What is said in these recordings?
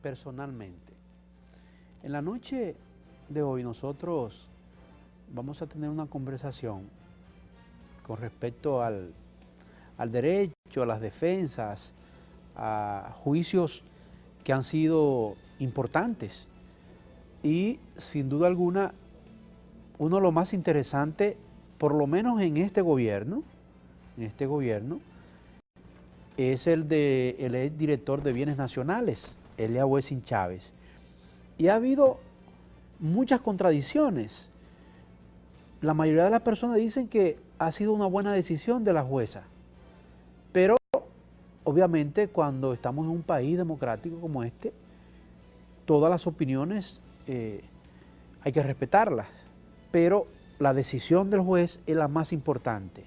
personalmente. En la noche de hoy nosotros vamos a tener una conversación con respecto al derecho, a las defensas, a juicios que han sido importantes y sin duda alguna uno de los más interesantes, por lo menos en este gobierno, es el ex director de Bienes Nacionales, Elías Wessing Chávez. Y ha habido muchas contradicciones. La mayoría de las personas dicen que ha sido una buena decisión de la jueza, pero obviamente cuando estamos en un país democrático como este, todas las opiniones hay que respetarlas, pero la decisión del juez es la más importante.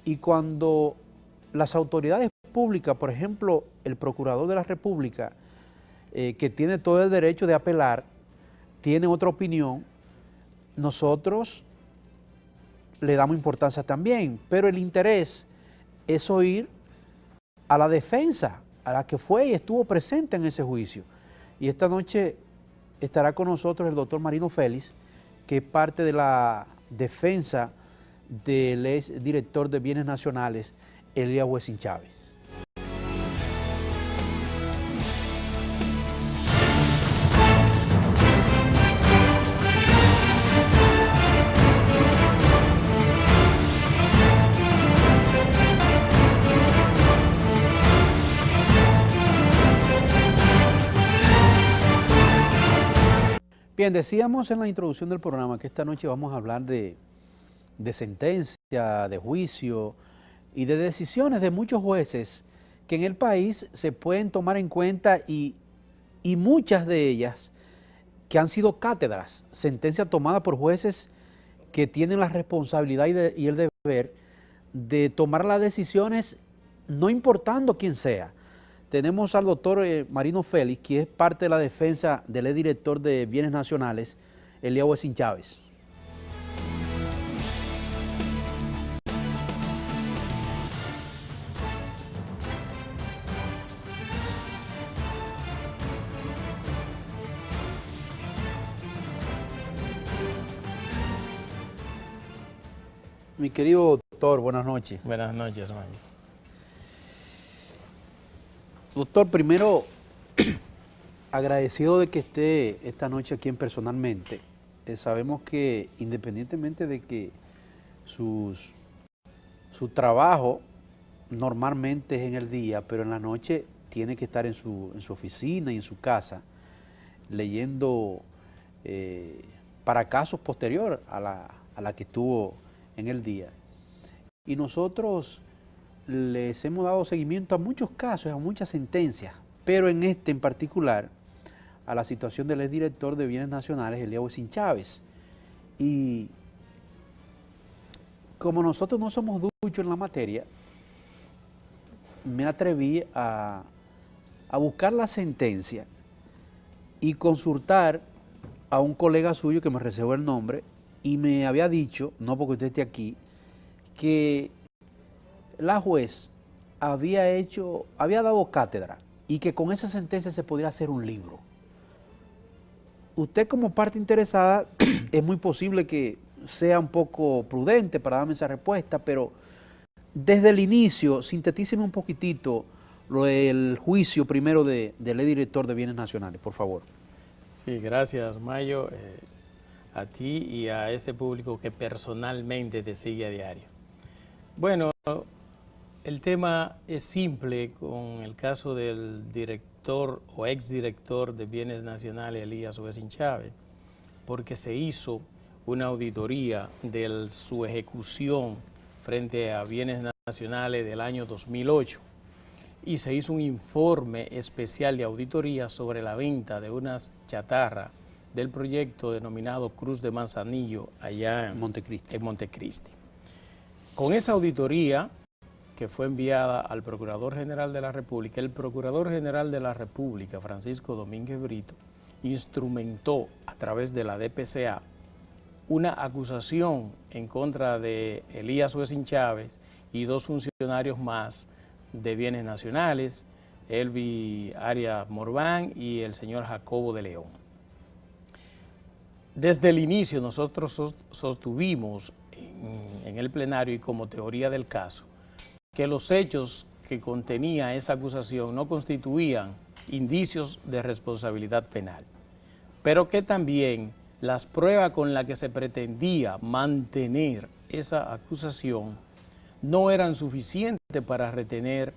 Y cuando las autoridades públicas, por ejemplo, el Procurador de la República, que tiene todo el derecho de apelar, tiene otra opinión, nosotros le damos importancia también, pero el interés es oír a la defensa, a la que fue y estuvo presente en ese juicio. Y esta noche estará con nosotros el doctor Marino Félix, que es parte de la defensa del ex director de Bienes Nacionales, Elías Wessing Chávez. Bien, decíamos en la introducción del programa que esta noche vamos a hablar de sentencia, de juicio y de decisiones de muchos jueces que en el país se pueden tomar en cuenta y muchas de ellas que han sido cátedras, sentencias tomadas por jueces que tienen la responsabilidad y el deber de tomar las decisiones no importando quién sea. Tenemos al doctor Marino Félix, que es parte de la defensa del ex director de Bienes Nacionales, Elías Wessing Chávez. Mi querido doctor, buenas noches. Buenas noches, Mayo. Doctor, primero, agradecido de que esté esta noche aquí en Personalmente. Sabemos que independientemente de que su trabajo normalmente es en el día, pero en la noche tiene que estar en su oficina y en su casa, leyendo para casos posteriores a la que estuvo en el día. Y nosotros les hemos dado seguimiento a muchos casos, a muchas sentencias, pero en este en particular, a la situación del exdirector de Bienes Nacionales, Elías Wessing Chávez. Y como nosotros no somos duchos en la materia, me atreví a buscar la sentencia y consultar a un colega suyo que me reservó el nombre y me había dicho, no porque usted esté aquí, que la juez había dado cátedra y que con esa sentencia se podría hacer un libro. Usted como parte interesada es muy posible que sea un poco prudente para darme esa respuesta, pero desde el inicio, sintetíceme un poquitito lo del juicio primero del director de Bienes Nacionales, por favor. Sí, gracias, Mayo, a ti y a ese público que personalmente te sigue a diario. Bueno, el tema es simple con el caso del director o exdirector de Bienes Nacionales, Elías Wessing Chávez, porque se hizo una auditoría de su ejecución frente a Bienes Nacionales del año 2008 y se hizo un informe especial de auditoría sobre la venta de unas chatarras del proyecto denominado Cruz de Manzanillo allá en Montecristi. Con esa auditoría que fue enviada al Procurador General de la República, el Procurador General de la República, Francisco Domínguez Brito, instrumentó a través de la DPCA una acusación en contra de Elías Wessing Chávez y dos funcionarios más de Bienes Nacionales Elvi Arias Morván y el señor Jacobo de León. Desde el inicio nosotros sostuvimos en el plenario y como teoría del caso que los hechos que contenía esa acusación no constituían indicios de responsabilidad penal, pero que también las pruebas con las que se pretendía mantener esa acusación no eran suficientes para retener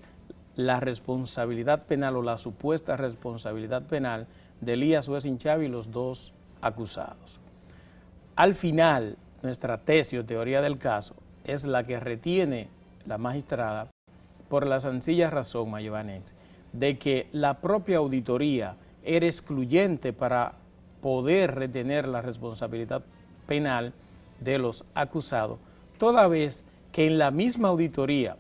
la responsabilidad penal o la supuesta responsabilidad penal de Elías Wessing Chávez y los dos acusados. Al final, nuestra tesis o teoría del caso es la que retiene la magistrada por la sencilla razón, Mayo Banex, de que la propia auditoría era excluyente para poder retener la responsabilidad penal de los acusados, toda vez que en la misma auditoría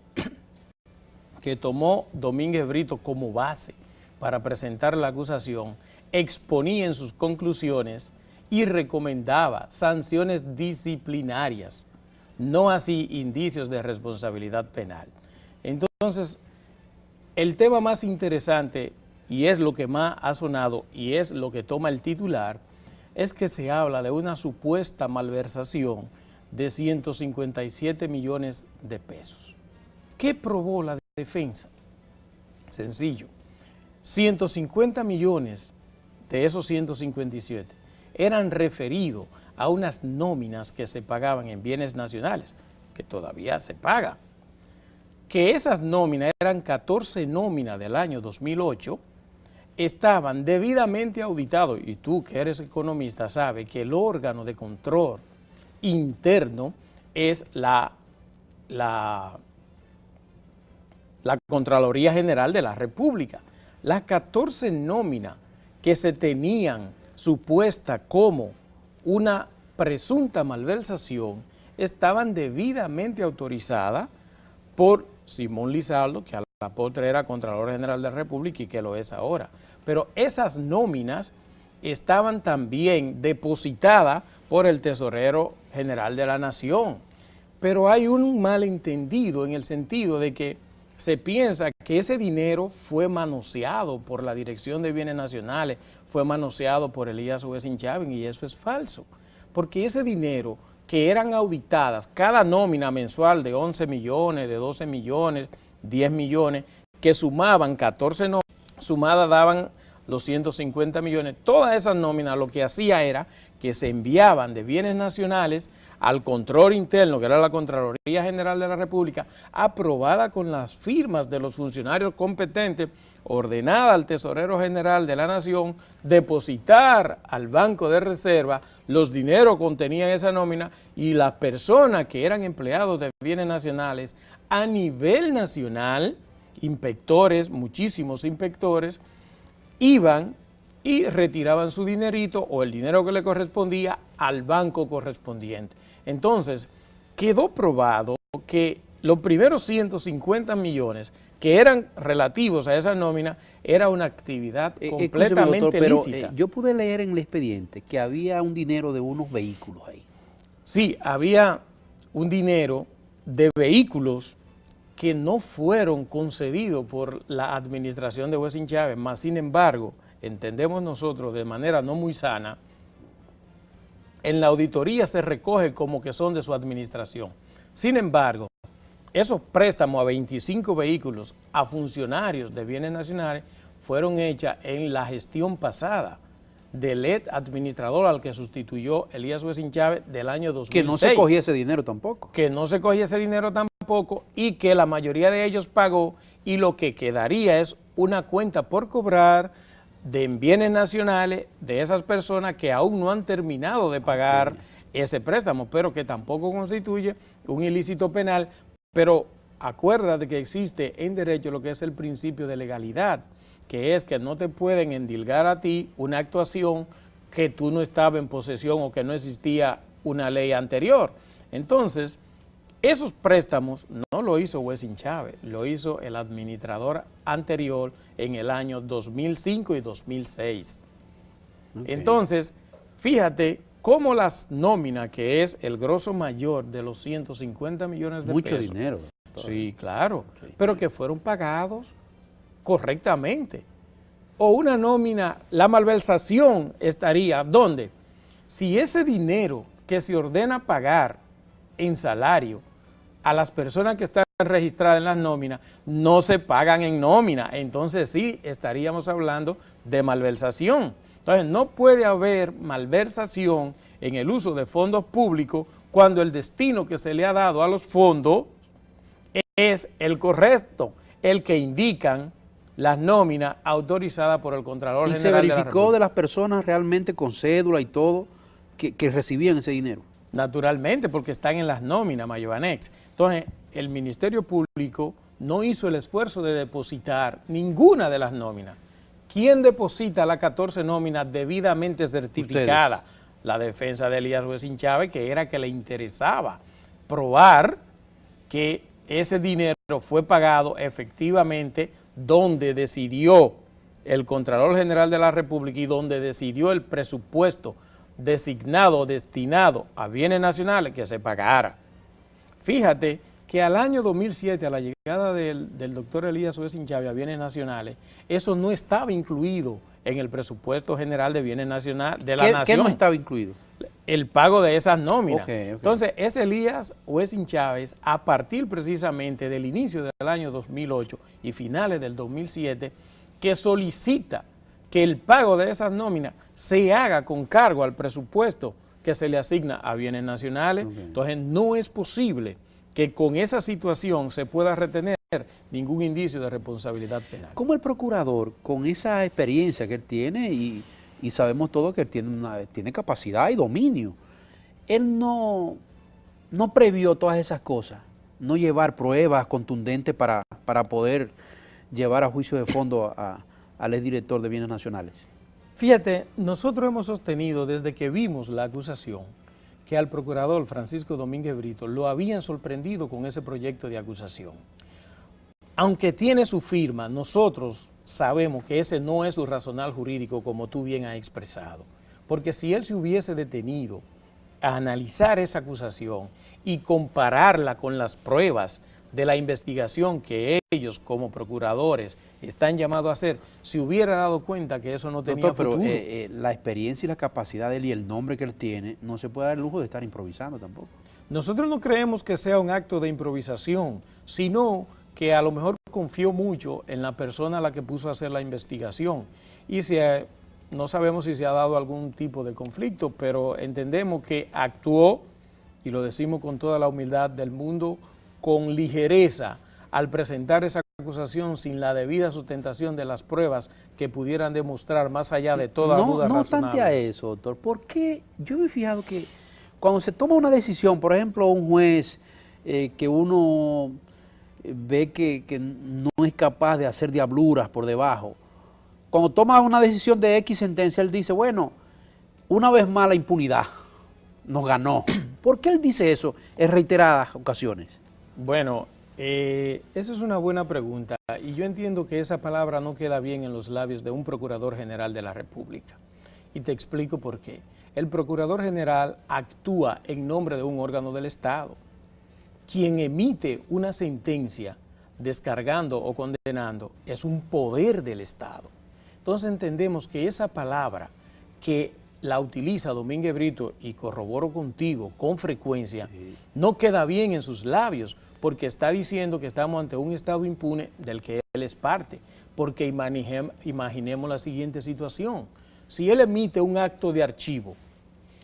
que tomó Domínguez Brito como base para presentar la acusación, exponía en sus conclusiones y recomendaba sanciones disciplinarias, no así indicios de responsabilidad penal. Entonces, el tema más interesante, y es lo que más ha sonado y es lo que toma el titular, es que se habla de una supuesta malversación de 157 millones de pesos. ¿Qué probó la defensa? Sencillo, 150 millones de esos 157 eran referidos a unas nóminas que se pagaban en bienes nacionales, que todavía se paga. Que esas nóminas eran 14 nóminas del año 2008, estaban debidamente auditados, y tú que eres economista sabes que el órgano de control interno es la Contraloría General de la República. Las 14 nóminas que se tenían supuesta como una presunta malversación estaban debidamente autorizadas por Simón Lizardo, que a la postre era Contralor General de la República y que lo es ahora. Pero esas nóminas estaban también depositadas por el Tesorero General de la Nación. Pero hay un malentendido en el sentido de que se piensa que ese dinero fue manoseado por la Dirección de Bienes Nacionales, fue manoseado por Elías Wessing Chávez, y eso es falso. Porque ese dinero que eran auditadas, cada nómina mensual de 11 millones, de 12 millones, 10 millones, que sumaban 14 nóminas, sumadas daban los 150 millones, todas esas nóminas lo que hacía era que se enviaban de bienes nacionales al control interno, que era la Contraloría General de la República, aprobada con las firmas de los funcionarios competentes, ordenada al Tesorero General de la Nación, depositar al Banco de Reserva los dineros que contenían esa nómina, y las personas que eran empleados de bienes nacionales a nivel nacional, inspectores, muchísimos inspectores, iban y retiraban su dinerito o el dinero que le correspondía al banco correspondiente. Entonces, quedó probado que los primeros 150 millones que eran relativos a esa nómina era una actividad completamente doctor, pero, lícita. yo pude leer en el expediente que había un dinero de unos vehículos ahí. Sí, había un dinero de vehículos que no fueron concedidos por la administración de Wessing Chávez, más sin embargo, entendemos nosotros de manera no muy sana, en la auditoría se recoge como que son de su administración. Sin embargo, esos préstamos a 25 vehículos a funcionarios de bienes nacionales fueron hechas en la gestión pasada del administrador al que sustituyó Elías Wessing Chávez del año 2006. Que no se cogía ese dinero tampoco. Que no se cogía ese dinero tampoco y que la mayoría de ellos pagó, y lo que quedaría es una cuenta por cobrar de bienes nacionales de esas personas que aún no han terminado de pagar ese préstamo, pero que tampoco constituye un ilícito penal. Pero acuérdate que existe en derecho lo que es el principio de legalidad, que es que no te pueden endilgar a ti una actuación que tú no estabas en posesión o que no existía una ley anterior. Entonces, esos préstamos no lo hizo Wessing Chávez, lo hizo el administrador anterior en el año 2005 y 2006. Okay. Entonces, fíjate cómo las nóminas, que es el grosso mayor de los 150 millones de pesos. Mucho dinero. Sí, claro, okay, pero que fueron pagados correctamente. O una nómina, la malversación estaría, ¿dónde? Si ese dinero que se ordena pagar en salario a las personas que están registradas en las nóminas no se pagan en nómina, entonces sí estaríamos hablando de malversación. Entonces no puede haber malversación en el uso de fondos públicos cuando el destino que se le ha dado a los fondos es el correcto, el que indican las nóminas autorizadas por el Contralor ¿Y General se de la verificó República? de las personas realmente con cédula y todo que recibían ese dinero? Naturalmente, porque están en las nóminas, Mayobanex. Entonces, el Ministerio Público no hizo el esfuerzo de depositar ninguna de las nóminas. ¿Quién deposita las 14 nóminas debidamente certificadas? Ustedes. La defensa de Elías Huesín Chávez, que era que le interesaba probar que ese dinero fue pagado efectivamente donde decidió el Contralor General de la República y donde decidió el presupuesto designado, destinado a bienes nacionales, que se pagara. Fíjate que al año 2007, a la llegada del doctor Elías Huesín Chávez a bienes nacionales, eso no estaba incluido en el presupuesto general de bienes nacionales de la nación. ¿Qué no estaba incluido? El pago de esas nóminas. Okay. Entonces, es Elías Huesín Chávez, a partir precisamente del inicio del año 2008 y finales del 2007, que solicita que el pago de esas nóminas se haga con cargo al presupuesto que se le asigna a bienes nacionales. Entonces, no es posible que con esa situación se pueda retener ningún indicio de responsabilidad penal. ¿Cómo el procurador, con esa experiencia que él tiene y sabemos todos que él tiene capacidad y dominio, él no previó todas esas cosas, no llevar pruebas contundentes para poder llevar a juicio de fondo al exdirector de Bienes Nacionales? Fíjate, nosotros hemos sostenido desde que vimos la acusación que al procurador Francisco Domínguez Brito lo habían sorprendido con ese proyecto de acusación. Aunque tiene su firma, nosotros sabemos que ese no es su racional jurídico, como tú bien has expresado, porque si él se hubiese detenido a analizar esa acusación y compararla con las pruebas de la investigación que ellos como procuradores están llamados a hacer, se hubiera dado cuenta que eso no tenía Doctor, futuro. pero la experiencia y la capacidad de él y el nombre que él tiene, no se puede dar el lujo de estar improvisando tampoco. Nosotros no creemos que sea un acto de improvisación, sino que a lo mejor confió mucho en la persona a la que puso a hacer la investigación y no sabemos si se ha dado algún tipo de conflicto, pero entendemos que actuó, y lo decimos con toda la humildad del mundo, con ligereza al presentar esa acusación sin la debida sustentación de las pruebas que pudieran demostrar más allá de toda duda razonable. No obstante a eso, doctor, porque yo me he fijado que cuando se toma una decisión, por ejemplo, un juez que uno ve que no es capaz de hacer diabluras por debajo, cuando toma una decisión de X sentencia, él dice, bueno, una vez más la impunidad nos ganó. ¿Por qué él dice eso en reiteradas ocasiones? Bueno, esa es una buena pregunta y yo entiendo que esa palabra no queda bien en los labios de un Procurador General de la República. Y te explico por qué. El Procurador General actúa en nombre de un órgano del Estado. Quien emite una sentencia descargando o condenando es un poder del Estado. Entonces entendemos que esa palabra que la utiliza Domínguez Brito, y corroboro contigo con frecuencia, no queda bien en sus labios, porque está diciendo que estamos ante un Estado impune del que él es parte. Porque imaginemos la siguiente situación. Si él emite un acto de archivo,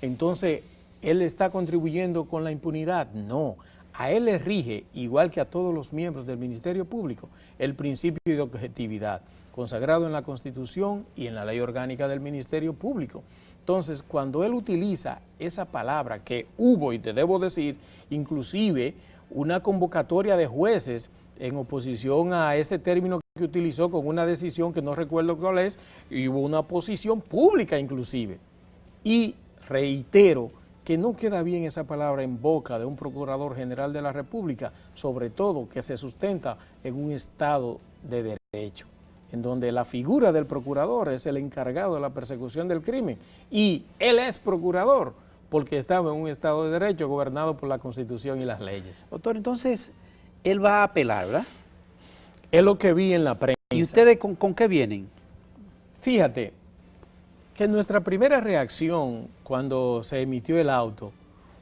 entonces él está contribuyendo con la impunidad. No, a él le rige, igual que a todos los miembros del Ministerio Público, el principio de objetividad, consagrado en la Constitución y en la Ley Orgánica del Ministerio Público. Entonces, cuando él utiliza esa palabra que hubo, y te debo decir, inclusive una convocatoria de jueces en oposición a ese término que utilizó con una decisión que no recuerdo cuál es, y hubo una oposición pública inclusive. Y reitero que no queda bien esa palabra en boca de un Procurador General de la República, sobre todo que se sustenta en un Estado de derecho, en donde la figura del procurador es el encargado de la persecución del crimen, y él es procurador porque estaba en un Estado de derecho gobernado por la Constitución y las leyes. Doctor, entonces, él va a apelar, ¿verdad? Es lo que vi en la prensa. ¿Y ustedes con qué vienen? Fíjate que nuestra primera reacción cuando se emitió el auto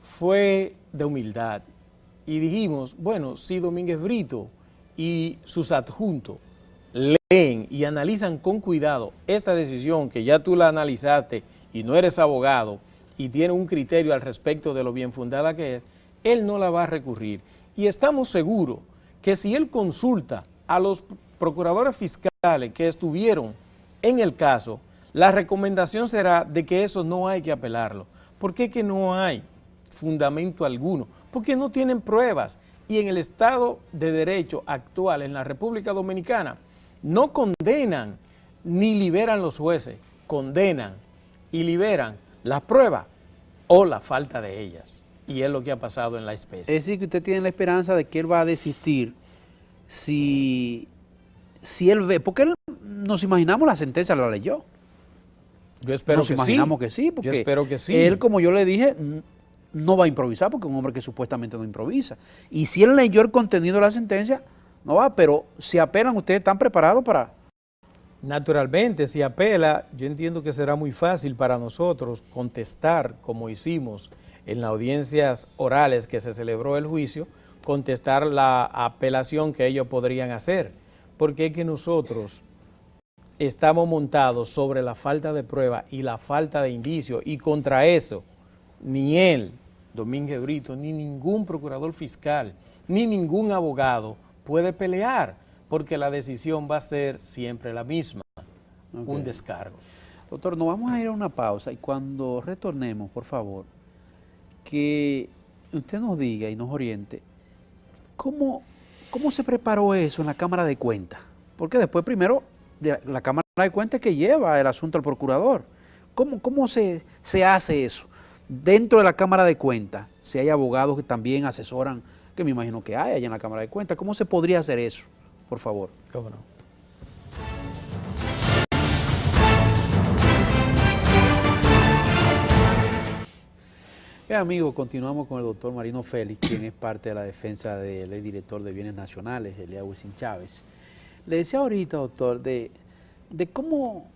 fue de humildad y dijimos, bueno, si Domínguez Brito y sus adjuntos leen y analizan con cuidado esta decisión que ya tú la analizaste y no eres abogado y tiene un criterio al respecto de lo bien fundada que es, él no la va a recurrir. Y estamos seguros que si él consulta a los procuradores fiscales que estuvieron en el caso, la recomendación será de que eso no hay que apelarlo. ¿Por qué que no hay fundamento alguno? Porque no tienen pruebas y en el Estado de Derecho actual en la República Dominicana no condenan ni liberan los jueces, condenan y liberan las pruebas o la falta de ellas. Y es lo que ha pasado en la especie. Es decir, que usted tiene la esperanza de que él va a desistir si él ve, porque él, nos imaginamos la sentencia, la leyó. Yo espero Nos que imaginamos sí. que sí, porque yo espero que sí. él, como yo le dije, no va a improvisar, porque es un hombre que supuestamente no improvisa. Y si él leyó el contenido de la sentencia, no va, pero si apelan, ¿ustedes están preparados para...? Naturalmente, si apela, yo entiendo que será muy fácil para nosotros contestar, como hicimos en las audiencias orales que se celebró el juicio, contestar la apelación que ellos podrían hacer, porque es que nosotros estamos montados sobre la falta de prueba y la falta de indicios, y contra eso, ni él, Domínguez Brito, ni ningún procurador fiscal, ni ningún abogado puede pelear, porque la decisión va a ser siempre la misma, un descargo. Doctor, nos vamos a ir a una pausa y cuando retornemos, por favor, que usted nos diga y nos oriente cómo se preparó eso en la Cámara de Cuentas, porque después primero la Cámara de Cuentas que lleva el asunto al procurador. ¿Cómo se hace eso? Dentro de la Cámara de Cuentas, si hay abogados que también asesoran, que me imagino que hay allá en la Cámara de Cuentas, ¿cómo se podría hacer eso? Por favor. ¿Cómo no? Bien, amigos, continuamos con el doctor Marino Félix, quien es parte de la defensa del exdirector de Bienes Nacionales, Elías Wisin Chávez. Le decía ahorita, doctor, de cómo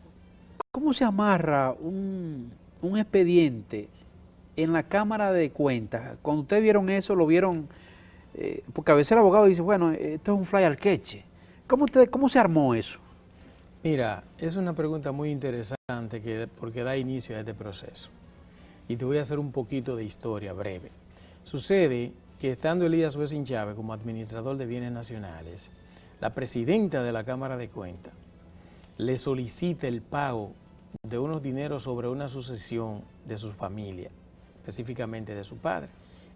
se amarra un expediente en la Cámara de Cuentas. Cuando ustedes vieron eso, lo vieron, porque a veces el abogado dice, bueno, esto es un fly al queche. ¿Cómo se armó eso? Mira, es una pregunta muy interesante porque da inicio a este proceso. Y te voy a hacer un poquito de historia breve. Sucede que estando Elías Wisin Chávez como administrador de bienes nacionales, la presidenta de la Cámara de Cuentas le solicita el pago de unos dineros sobre una sucesión de su familia, específicamente de su padre.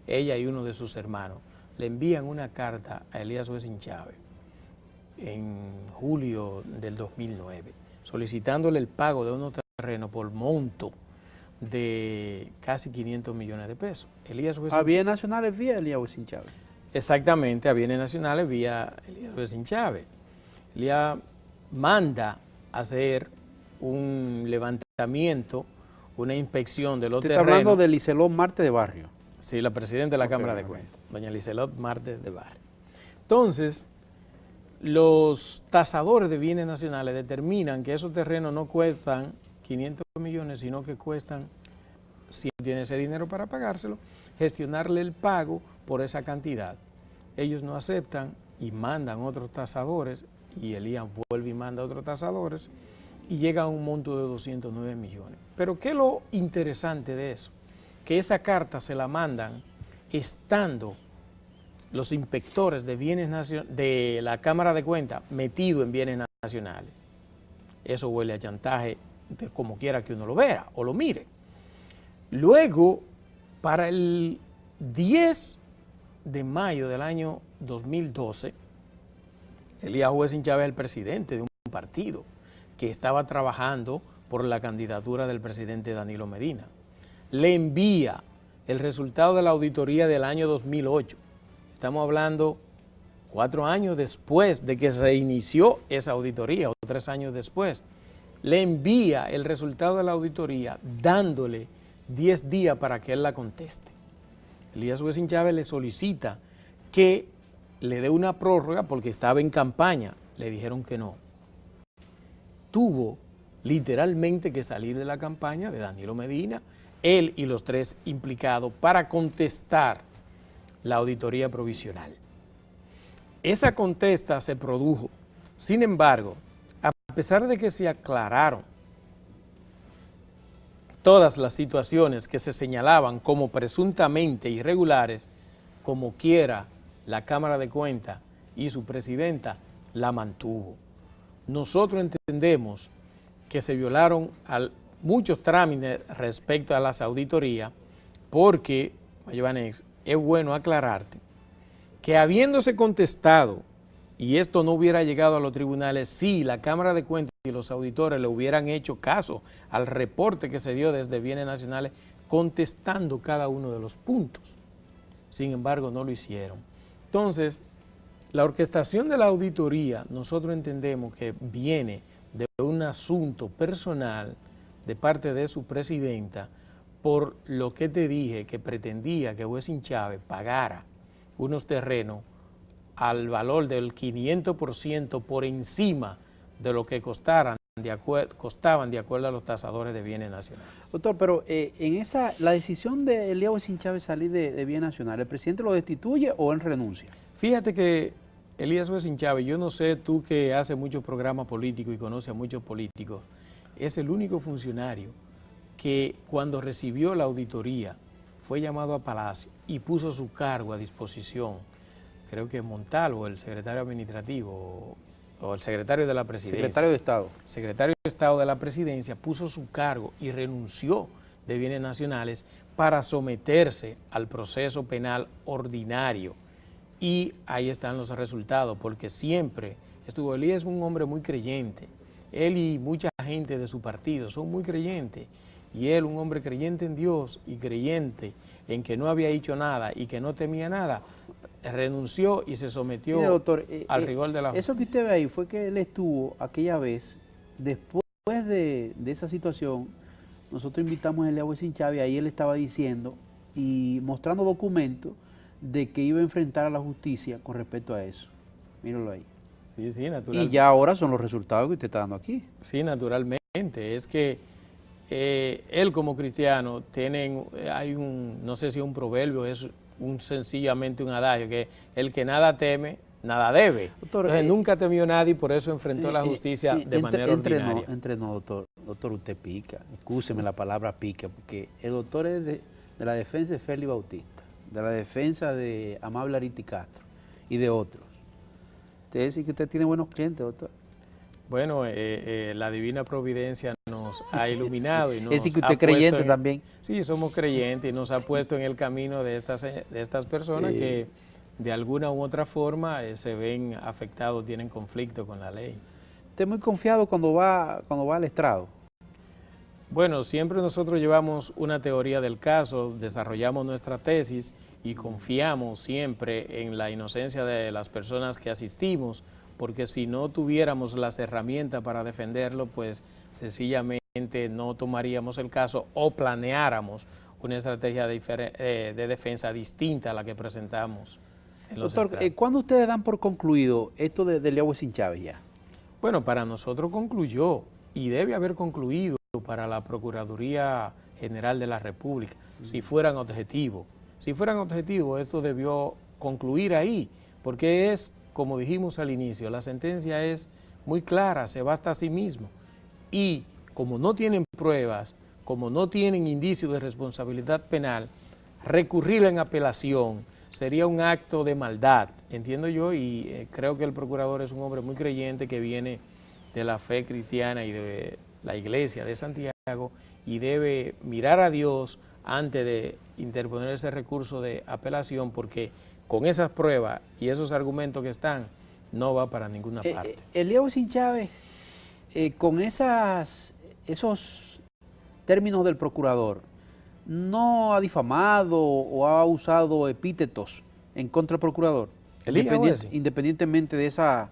Ella y uno de sus hermanos le envían una carta a Elías Wisin Chávez en julio del 2009, solicitándole el pago de unos terrenos por monto de casi 500 millones de pesos. A bienes nacionales vía Elías Wisin Chávez. Exactamente, a bienes nacionales vía Elías Wisin Chávez. Elías manda a hacer un levantamiento, una inspección de los terrenos. Usted está hablando de Liselot Marte de Barrio. Sí, la presidenta de la Cámara de Cuentas, doña Liselot Marte de Barrio. Entonces, los tasadores de bienes nacionales determinan que esos terrenos no cuestan 500 millones, sino que cuestan, si tiene ese dinero para pagárselo, gestionarle el pago por esa cantidad. Ellos no aceptan y mandan otros tasadores, y Elías vuelve y manda otros tasadores, y llega a un monto de 209 millones. Pero ¿qué es lo interesante de eso? Que esa carta se la mandan estando los inspectores de bienes de la Cámara de Cuentas metidos en bienes nacionales. Eso huele a chantaje, de como quiera que uno lo vea o lo mire. Luego, para el 10 de mayo del año 2012, Elías Wisin Chávez es el presidente de un partido que estaba trabajando por la candidatura del presidente Danilo Medina. Le envía el resultado de la auditoría del año 2008. Estamos hablando 4 años después de que se inició esa auditoría, o 3 años después. Le envía el resultado de la auditoría dándole 10 días para que él la conteste. Elías Wisin Chávez le solicita que le dé una prórroga porque estaba en campaña. Le dijeron que no, tuvo literalmente que salir de la campaña de Danilo Medina, él y los 3 implicados, para contestar la auditoría provisional. Esa contesta se produjo. Sin embargo, a pesar de que se aclararon todas las situaciones que se señalaban como presuntamente irregulares, como quiera, la Cámara de Cuentas y su presidenta la mantuvo. Nosotros entendemos que se violaron muchos trámites respecto a las auditorías, porque, Mayobanex, es bueno aclararte que habiéndose contestado, y esto no hubiera llegado a los tribunales si la Cámara de Cuentas y los auditores le hubieran hecho caso al reporte que se dio desde Bienes Nacionales, contestando cada uno de los puntos. Sin embargo, no lo hicieron. Entonces, la orquestación de la auditoría, nosotros entendemos que viene de un asunto personal de parte de su presidenta, por lo que te dije, que pretendía que Wessing Chávez pagara unos terrenos al valor del 500% por encima de lo que costaban de acuerdo a los tasadores de bienes nacionales. Doctor, pero la decisión de Elías Wessing Chávez salir de bienes nacionales, ¿el presidente lo destituye o él renuncia? Fíjate que Elías Wessing Chávez, yo no sé, tú que haces muchos programas políticos y conoces a muchos políticos, es el único funcionario que cuando recibió la auditoría fue llamado a Palacio y puso su cargo a disposición. Creo que Montalvo, el secretario administrativo o el secretario de la presidencia. Secretario de Estado. Secretario de Estado de la presidencia puso su cargo y renunció de bienes nacionales para someterse al proceso penal ordinario. Y ahí están los resultados, porque siempre estuvo. Elías es un hombre muy creyente. Él y mucha gente de su partido son muy creyentes. Y él, un hombre creyente en Dios y creyente en que no había hecho nada y que no temía nada, renunció y se sometió. Mire, doctor, al rigor de la justicia. Eso que usted ve ahí fue que él estuvo aquella vez, después de esa situación, nosotros invitamos a Elías Wessing Chávez, ahí él estaba diciendo y mostrando documentos de que iba a enfrentar a la justicia con respecto a eso. Míralo ahí. Sí, sí, naturalmente. Y ya ahora son los resultados que usted está dando aquí. Sí, naturalmente. Es que él como cristiano hay no sé si es un proverbio, es sencillamente un adagio, que el que nada teme, nada debe. Doctor, entonces nunca temió nadie y por eso enfrentó la justicia de manera ordinaria. Doctor, usted pica, excúseme la palabra pica, porque el doctor es de la defensa de Félix Bautista, de la defensa de Amable Ariti Castro y de otros. Usted dice que usted tiene buenos clientes, doctor. Bueno, la divina providencia nos ha iluminado y nos es decir, que usted es creyente también. Sí, somos creyentes y nos ha puesto en el camino de estas personas que de alguna u otra forma se ven afectados, tienen conflicto con la ley. ¿Usted es muy confiado cuando va al estrado? Bueno, siempre nosotros llevamos una teoría del caso, desarrollamos nuestra tesis y confiamos siempre en la inocencia de las personas que asistimos, porque si no tuviéramos las herramientas para defenderlo, pues sencillamente no tomaríamos el caso o planeáramos una estrategia de defensa distinta a la que presentamos en los Doctor, estrados. ¿cuándo ustedes dan por concluido esto de Elías Wessing Chávez ya? Bueno, para nosotros concluyó y debe haber concluido para la Procuraduría General de la República, si fueran objetivos. Si fueran objetivos, esto debió concluir ahí, porque es, como dijimos al inicio, la sentencia es muy clara, se basta a sí mismo. Y como no tienen pruebas, como no tienen indicios de responsabilidad penal, recurrir en apelación sería un acto de maldad, entiendo yo, y creo que el procurador es un hombre muy creyente que viene de la fe cristiana y de la iglesia de Santiago y debe mirar a Dios antes de interponer ese recurso de apelación, porque con esas pruebas y esos argumentos que están, no va para ninguna parte. Elías Wessing Chávez, con esos términos del procurador, ¿no ha difamado o ha usado epítetos en contra del procurador? Independientemente de esa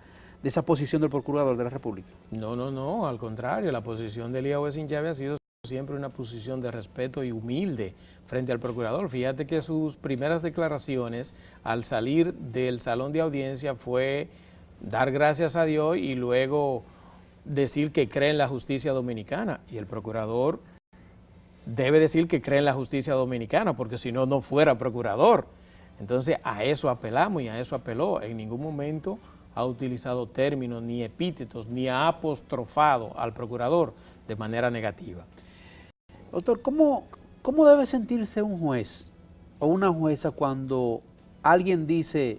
posición del procurador de la República. No, al contrario, la posición de Elías Wessing Chávez ha sido siempre una posición de respeto y humilde frente al procurador. Fíjate que sus primeras declaraciones al salir del salón de audiencia fue dar gracias a Dios y luego decir que cree en la justicia dominicana, y el procurador debe decir que cree en la justicia dominicana, porque si no, no fuera procurador. Entonces, a eso apelamos y a eso apeló. En ningún momento ha utilizado términos ni epítetos, ni ha apostrofado al procurador de manera negativa. Doctor, ¿cómo debe sentirse un juez o una jueza cuando alguien dice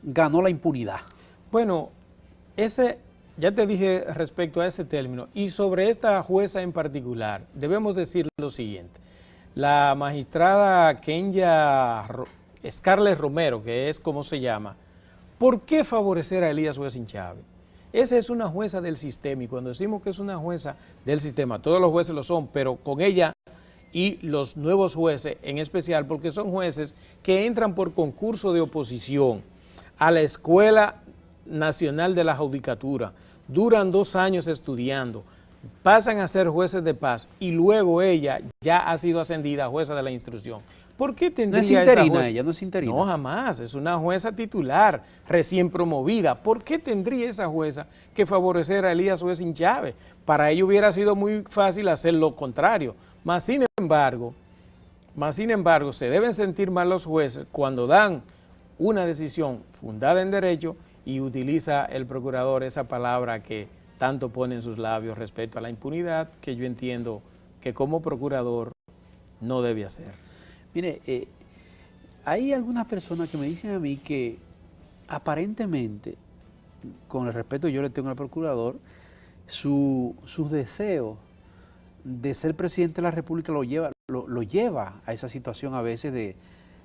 ganó la impunidad? Bueno, ya te dije respecto a ese término, y sobre esta jueza en particular, debemos decir lo siguiente. La magistrada Scarlett Romero, que es como se llama, ¿por qué favorecer a Elías Wessing Chávez? Esa es una jueza del sistema, y cuando decimos que es una jueza del sistema, todos los jueces lo son, pero con ella y los nuevos jueces en especial, porque son jueces que entran por concurso de oposición a la Escuela Nacional de la Judicatura, duran 2 años estudiando, pasan a ser jueces de paz y luego ella ya ha sido ascendida a jueza de la instrucción. ¿Por qué tendría no es interina esa jueza? ella, no es interina. No, jamás, es una jueza titular, recién promovida. ¿Por qué tendría esa jueza que favorecer a Elías Wessing Chávez? Para ello hubiera sido muy fácil hacer lo contrario. Más sin embargo, se deben sentir mal los jueces cuando dan una decisión fundada en derecho y utiliza el procurador esa palabra que tanto pone en sus labios respecto a la impunidad, que yo entiendo que como procurador no debe hacer. Mire, hay algunas personas que me dicen a mí que aparentemente, con el respeto que yo le tengo al procurador, sus deseos de ser presidente de la República lo lleva a esa situación a veces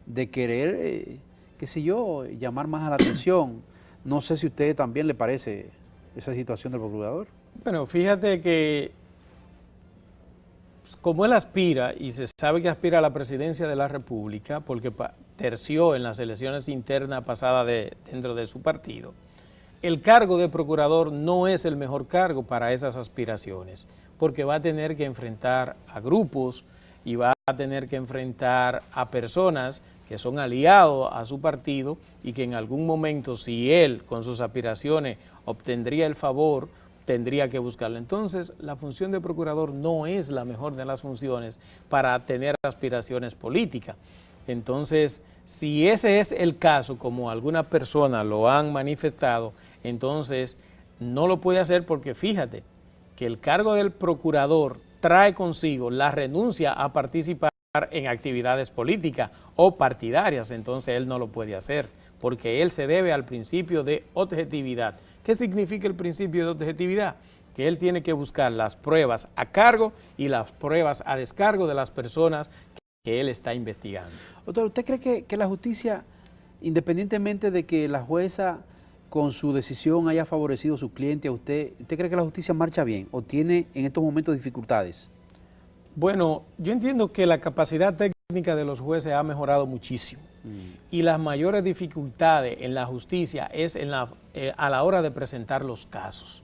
de querer, qué sé yo, llamar más a la atención. No sé si a usted también le parece esa situación del procurador. Bueno, fíjate que como él aspira, y se sabe que aspira a la presidencia de la República, porque terció en las elecciones internas pasadas dentro de su partido, el cargo de procurador no es el mejor cargo para esas aspiraciones, porque va a tener que enfrentar a grupos y va a tener que enfrentar a personas que son aliados a su partido y que en algún momento, si él con sus aspiraciones obtendría el favor, tendría que buscarlo. Entonces, la función de procurador no es la mejor de las funciones para tener aspiraciones políticas. Entonces, si ese es el caso, como algunas personas lo han manifestado, entonces no lo puede hacer porque fíjate que el cargo del procurador trae consigo la renuncia a participar en actividades políticas o partidarias, entonces él no lo puede hacer porque él se debe al principio de objetividad. ¿Qué significa el principio de objetividad? Que él tiene que buscar las pruebas a cargo y las pruebas a descargo de las personas que él está investigando. Doctor, ¿usted cree que la justicia, independientemente de que la jueza con su decisión haya favorecido a su cliente, ¿usted cree que la justicia marcha bien o tiene en estos momentos dificultades? Bueno, yo entiendo que la capacidad técnica de los jueces ha mejorado muchísimo y las mayores dificultades en la justicia es a la hora de presentar los casos.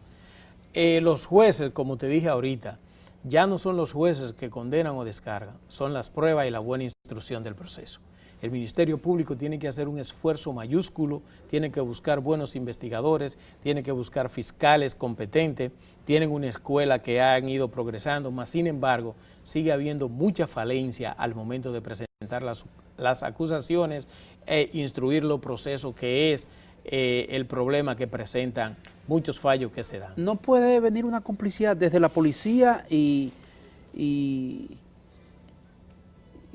Los jueces, como te dije ahorita, ya no son los jueces que condenan o descargan, son las pruebas y la buena instrucción del proceso. El Ministerio Público tiene que hacer un esfuerzo mayúsculo, tiene que buscar buenos investigadores, tiene que buscar fiscales competentes, tienen una escuela que han ido progresando, mas sin embargo sigue habiendo mucha falencia al momento de presentar las acusaciones e instruir los procesos, que es el problema que presentan muchos fallos que se dan. ¿No puede venir una complicidad desde la policía y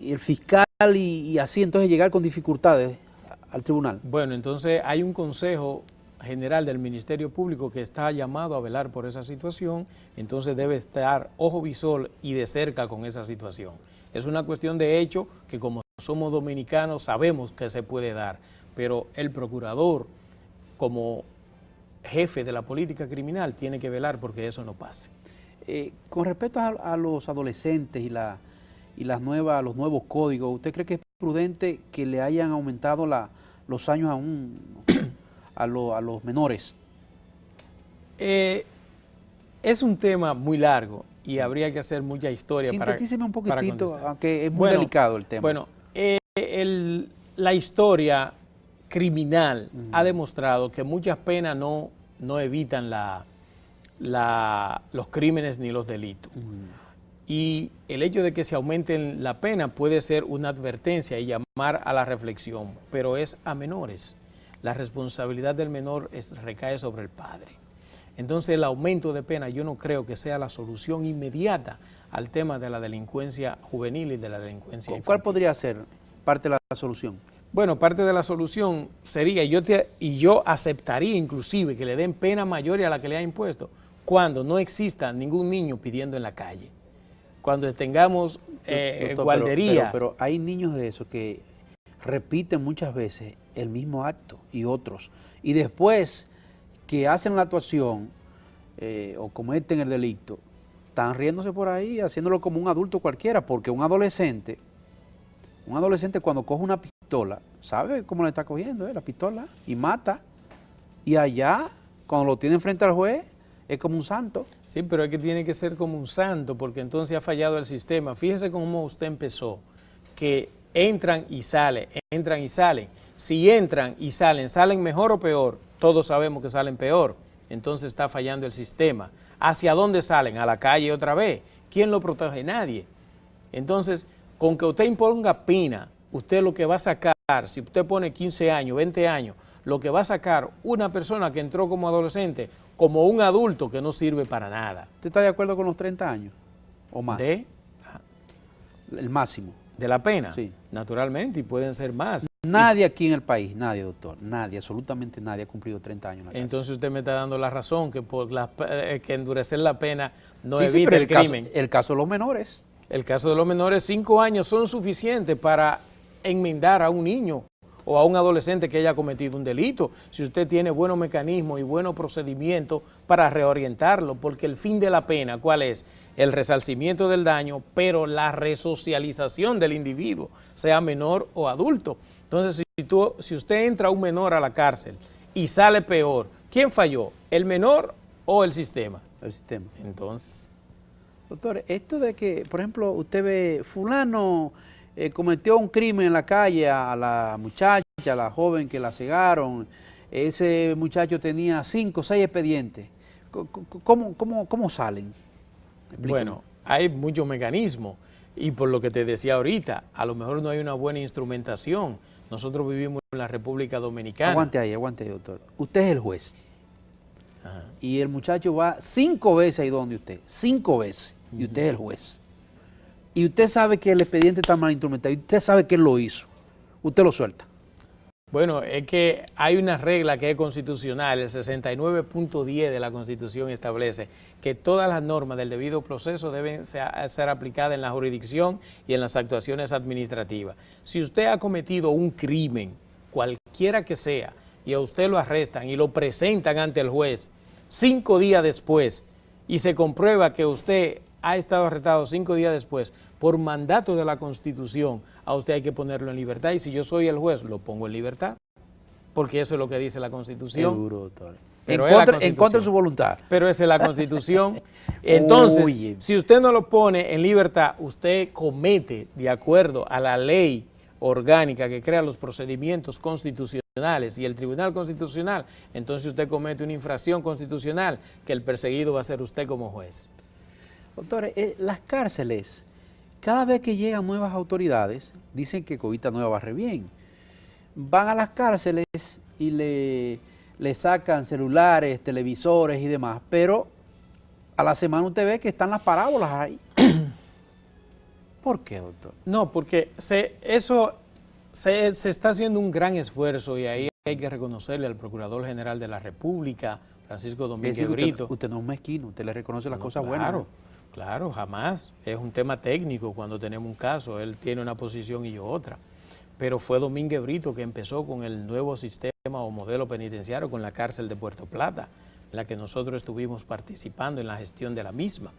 el fiscal y así entonces llegar con dificultades al tribunal? Bueno, entonces hay un Consejo General del Ministerio Público que está llamado a velar por esa situación, entonces debe estar ojo visor y de cerca con esa situación. Es una cuestión de hecho que como somos dominicanos sabemos que se puede dar, pero el procurador como jefe de la política criminal tiene que velar porque eso no pase. Con respecto a los adolescentes y los nuevos códigos, ¿usted cree que es prudente que le hayan aumentado los años a los menores? Es un tema muy largo y habría que hacer mucha historia. Sintetíceme un poquitito, para aunque es muy delicado el tema. Bueno, la historia criminal ha demostrado que muchas penas no evitan la los crímenes ni los delitos. Y el hecho de que se aumente la pena puede ser una advertencia y llamar a la reflexión, pero es a menores. La responsabilidad del menor recae sobre el padre. Entonces el aumento de pena yo no creo que sea la solución inmediata al tema de la delincuencia juvenil y de la delincuencia infantil. ¿Cuál podría ser parte de la solución? Bueno, parte de la solución sería, yo aceptaría inclusive que le den pena mayor a la que le ha impuesto, cuando no exista ningún niño pidiendo en la calle. Cuando tengamos Doctor, guardería. Pero hay niños de esos que repiten muchas veces el mismo acto y otros. Y después que hacen la actuación o cometen el delito, están riéndose por ahí, haciéndolo como un adulto cualquiera, porque un adolescente cuando coge una pistola, ¿sabe cómo le está cogiendo la pistola? Y mata. Y allá, cuando lo tienen frente al juez, es como un santo. Sí, pero es que tiene que ser como un santo, porque entonces ha fallado el sistema. Fíjese cómo usted empezó, que entran y salen, entran y salen. Si entran y salen mejor o peor, todos sabemos que salen peor. Entonces está fallando el sistema. ¿Hacia dónde salen? A la calle otra vez. ¿Quién lo protege? Nadie. Entonces, con que usted imponga pena, usted lo que va a sacar, si usted pone 15 años, 20 años, lo que va a sacar una persona que entró como adolescente, como un adulto que no sirve para nada. ¿Usted está de acuerdo con los 30 años o más? El máximo. ¿De la pena? Sí. Naturalmente, y pueden ser más. Nadie aquí en el país, nadie, doctor, nadie, absolutamente nadie ha cumplido 30 años en la cárcel. Entonces usted me está dando la razón, que por que endurecer la pena no Sí, evita pero el crimen. El caso de los menores. El caso de los menores, 5 años son suficientes para enmendar a un niño o a un adolescente que haya cometido un delito, si usted tiene buenos mecanismos y buenos procedimientos para reorientarlo, porque el fin de la pena, ¿cuál es? El resarcimiento del daño, pero la resocialización del individuo, sea menor o adulto. Entonces, si usted entra un menor a la cárcel y sale peor, ¿quién falló? ¿El menor o el sistema? El sistema. Entonces, doctor, esto de que, por ejemplo, usted ve, fulano cometió un crimen en la calle a la muchacha, a la joven que la cegaron, ese muchacho tenía 5 o 6 expedientes. ¿Cómo salen? Explíqueme. Bueno, hay muchos mecanismos y por lo que te decía ahorita, a lo mejor no hay una buena instrumentación. Nosotros vivimos en la República Dominicana. Aguante ahí, doctor. Usted es el juez. Ajá. Y el muchacho va 5 veces ahí donde usted, 5 veces, y usted es el juez. Y usted sabe que el expediente está mal instrumentado, y usted sabe que él lo hizo, usted lo suelta. Bueno, es que hay una regla que es constitucional, el 69.10 de la Constitución establece que todas las normas del debido proceso deben ser aplicadas en la jurisdicción y en las actuaciones administrativas. Si usted ha cometido un crimen, cualquiera que sea, y a usted lo arrestan y lo presentan ante el juez 5 días después y se comprueba que usted ha estado arrestado 5 días después por mandato de la Constitución, a usted hay que ponerlo en libertad y si yo soy el juez, lo pongo en libertad, porque eso es lo que dice la Constitución. Seguro, doctor. Pero En contra de su voluntad. Pero esa es la Constitución. Entonces, Oye. si usted no lo pone en libertad, usted comete, de acuerdo a la ley orgánica que crea los procedimientos constitucionales y el Tribunal Constitucional, entonces usted comete una infracción constitucional que el perseguido va a ser usted como juez. Doctor, las cárceles, cada vez que llegan nuevas autoridades, dicen que Covita Nueva barre bien. Van a las cárceles y le sacan celulares, televisores y demás, pero a la semana usted ve que están las parábolas ahí. ¿Por qué, doctor? No, porque se está haciendo un gran esfuerzo y ahí hay que reconocerle al Procurador General de la República, Francisco Domínguez Brito. Usted no es mezquino, usted le reconoce las cosas claro, buenas. Claro, jamás. Es un tema técnico cuando tenemos un caso. Él tiene una posición y yo otra. Pero fue Domínguez Brito que empezó con el nuevo sistema o modelo penitenciario con la cárcel de Puerto Plata, en la que nosotros estuvimos participando en la gestión de la misma.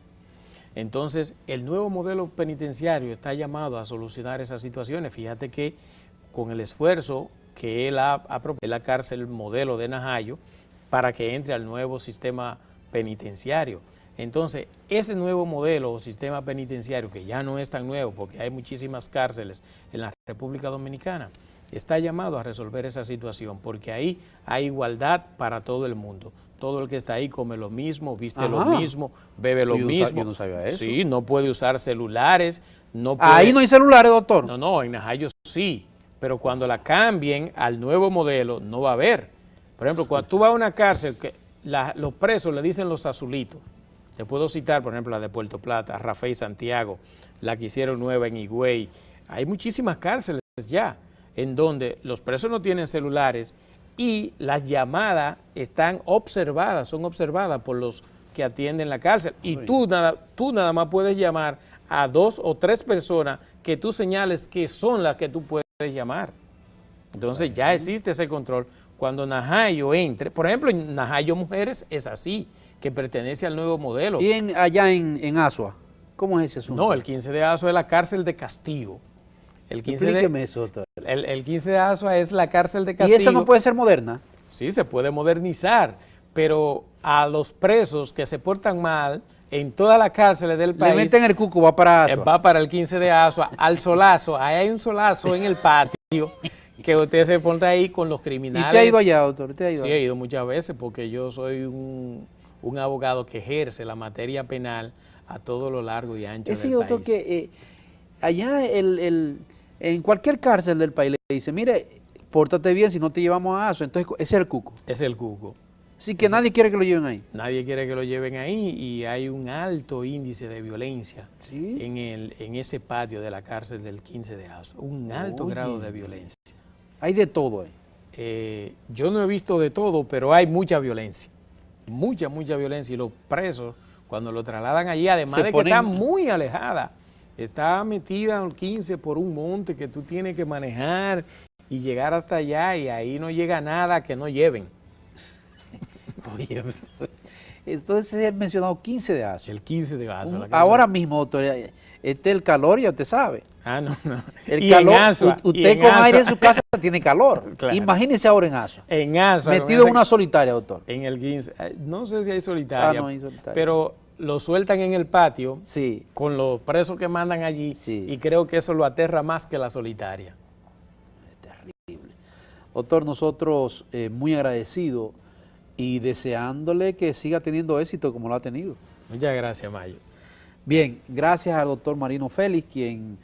Entonces, el nuevo modelo penitenciario está llamado a solucionar esas situaciones. Fíjate que con el esfuerzo que él ha propuesto la cárcel modelo de Najayo para que entre al nuevo sistema penitenciario. Entonces, ese nuevo modelo o sistema penitenciario, que ya no es tan nuevo porque hay muchísimas cárceles en la República Dominicana, está llamado a resolver esa situación, porque ahí hay igualdad para todo el mundo. Todo el que está ahí come lo mismo, viste lo mismo, bebe lo mismo. Yo no sabía eso. Sí, no puede usar celulares. No puede... Ahí no hay celulares, doctor. No, en Najayo sí, pero cuando la cambien al nuevo modelo no va a haber. Por ejemplo, cuando tú vas a una cárcel, los presos le dicen los azulitos. Te puedo citar, por ejemplo, la de Puerto Plata, Rafael Santiago, la que hicieron nueva en Higüey. Hay muchísimas cárceles ya en donde los presos no tienen celulares y las llamadas están observadas, son observadas por los que atienden la cárcel. Y tú nada más puedes llamar a 2 o 3 personas que tú señales que son las que tú puedes llamar. Entonces ya existe ese control. Cuando Najayo entre, por ejemplo, en Najayo Mujeres es así, que pertenece al nuevo modelo. ¿Y allá en Asua? ¿Cómo es ese asunto? No, el 15 de Asua es la cárcel de castigo. Explíqueme eso, doctor. El 15 de Asua es la cárcel de castigo. ¿Y esa no puede ser moderna? Sí, se puede modernizar, pero a los presos que se portan mal en todas las cárceles del país... Le meten el cuco, va para Asua. Va para el 15 de Asua, al solazo. Ahí hay un solazo en el patio que usted se pone ahí con los criminales. ¿Y usted ha ido allá, doctor? ¿Usted ha ido? Sí, he ido muchas veces porque yo soy un abogado que ejerce la materia penal a todo lo largo y ancho del país. Doctor, que allá en cualquier cárcel del país le dice, mire, pórtate bien si no te llevamos a Asua. Entonces, ese es el cuco. Es el cuco. Así que nadie quiere que lo lleven ahí. Nadie quiere que lo lleven ahí y hay un alto índice de violencia ¿Sí? en ese patio de la cárcel del 15 de Asua. Un alto grado de violencia. Hay de todo ahí. Yo no he visto de todo, pero hay mucha violencia. Mucha violencia. Y los presos, cuando lo trasladan allí, además de que está muy alejada, está metida en el 15 por un monte que tú tienes que manejar y llegar hasta allá y ahí no llega nada que no lleven. Oye, entonces es el mencionado 15 de Asua. El 15 de Asua. Ahora mismo, doctor, el calor ya usted sabe. No. El calor, usted con aire en su casa tiene calor. Claro. Imagínese ahora en Asua. En Asua. Metido en una solitaria, doctor. En el 15. No sé si hay solitaria. No hay solitaria. Pero lo sueltan en el patio sí. con los presos que mandan allí y creo que eso lo aterra más que la solitaria. Es terrible. Doctor, nosotros muy agradecidos y deseándole que siga teniendo éxito como lo ha tenido. Muchas gracias, Mayo. Bien, gracias al doctor Marino Félix, quien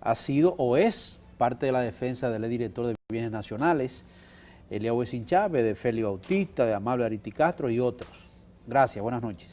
ha sido o es parte de la defensa del director de Bienes Nacionales, Eliahuesin Chávez, de Félix Bautista, de Amable Ariti Castro y otros. Gracias, buenas noches.